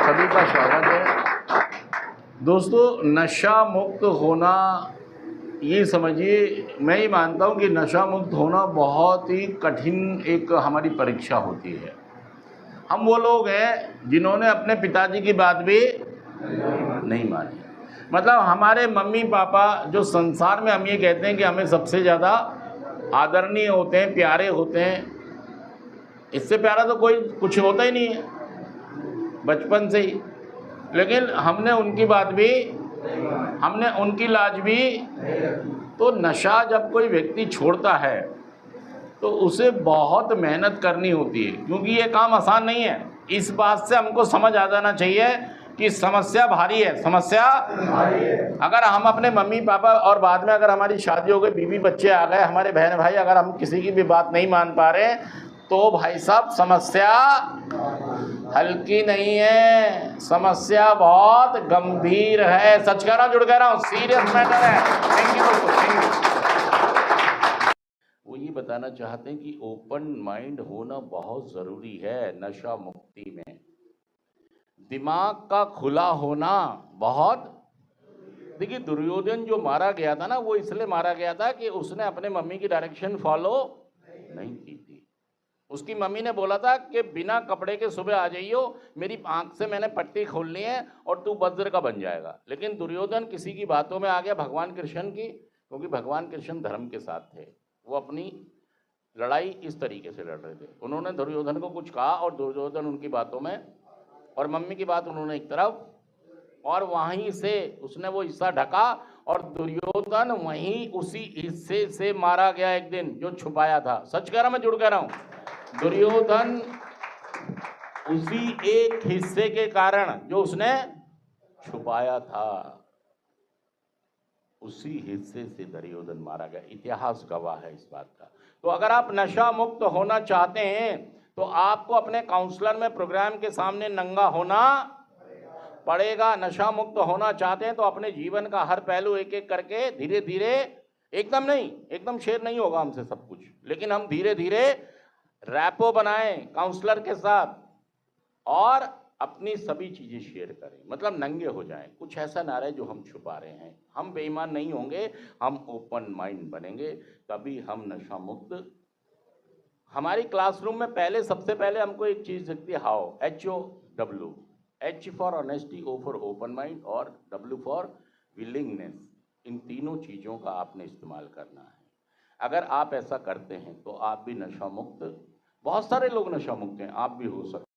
सभी का स्वागत है। दोस्तों, नशा मुक्त होना, ये समझिए, मैं ही मानता हूँ कि नशा मुक्त होना बहुत ही कठिन एक हमारी परीक्षा होती है। हम वो लोग हैं जिन्होंने अपने पिताजी की बात भी नहीं मानी। मतलब हमारे मम्मी पापा जो संसार में हम ये कहते हैं कि हमें सबसे ज़्यादा आदरणीय होते हैं, प्यारे होते हैं, इससे प्यारा तो कोई कुछ होता ही नहीं है बचपन से ही। लेकिन हमने उनकी बात भी, हमने उनकी लाज भी। तो नशा जब कोई व्यक्ति छोड़ता है तो उसे बहुत मेहनत करनी होती है, क्योंकि ये काम आसान नहीं है। इस बात से हमको समझ आ जाना चाहिए कि समस्या भारी है, समस्या भारी है। अगर हम अपने मम्मी पापा और बाद में अगर हमारी शादी हो गई, बीवी बच्चे आ गए, हमारे बहन भाई, अगर हम किसी की भी बात नहीं मान पा रहे तो भाई साहब समस्या हल्की नहीं है, समस्या बहुत गंभीर है। सच कह रहा हूँ, जुड़ कह रहा हूँ, सीरियस मैटर है। थैंक यू दोस्तों, थैंक यू। वो ये बताना चाहते हैं कि ओपन माइंड होना बहुत ज़रूरी है नशा मुक्ति में। दिमाग का खुला होना बहुत। देखिए, दुर्योधन जो मारा गया था ना, वो इसलिए मारा गया था कि उसने अपने मम्मी की डायरेक्शन फॉलो नहीं की थी। उसकी मम्मी ने बोला था कि बिना कपड़े के सुबह आ जाइयो, मेरी आंख से मैंने पट्टी खोलनी है और तू वज्र का बन जाएगा। लेकिन दुर्योधन किसी की बातों में आ गया, भगवान कृष्ण की, क्योंकि भगवान कृष्ण धर्म के साथ थे। वो अपनी लड़ाई इस तरीके से लड़ रहे थे। उन्होंने दुर्योधन को कुछ कहा और दुर्योधन उनकी बातों में, और मम्मी की बात उन्होंने एक तरफ, और वहीं से उसने वो हिस्सा ढका और दुर्योधन वहीं उसी हिस्से से मारा गया एक दिन जो छुपाया था। सच कह रहा, मैं जुड़ कह रहा हूं। दुर्योधन उसी एक हिस्से के कारण जो उसने छुपाया था, उसी हिस्से से दुर्योधन मारा गया। इतिहास गवाह है इस बात का। तो अगर आप नशा मुक्त होना चाहते हैं तो आपको अपने काउंसलर में प्रोग्राम के सामने नंगा होना पड़ेगा। नशा मुक्त होना चाहते हैं तो अपने जीवन का हर पहलू एक एक करके धीरे धीरे, एकदम नहीं, एकदम शेयर नहीं होगा हमसे सब कुछ, लेकिन हम धीरे धीरे रैपो बनाएं काउंसलर के साथ और अपनी सभी चीजें शेयर करें। मतलब नंगे हो जाएं, कुछ ऐसा ना रहे जो हम छुपा रहे हैं। हम बेईमान नहीं होंगे, हम ओपन माइंड बनेंगे, तभी हम नशा मुक्त। हमारी क्लासरूम में पहले, सबसे पहले हमको एक चीज दिखती है, how, HOW। H for honesty, O for open mind और W फॉर विलिंगनेस। इन तीनों चीज़ों का आपने इस्तेमाल करना है। अगर आप ऐसा करते हैं तो आप भी नशा मुक्त, बहुत सारे लोग नशा मुक्त हैं, आप भी हो सकते हैं।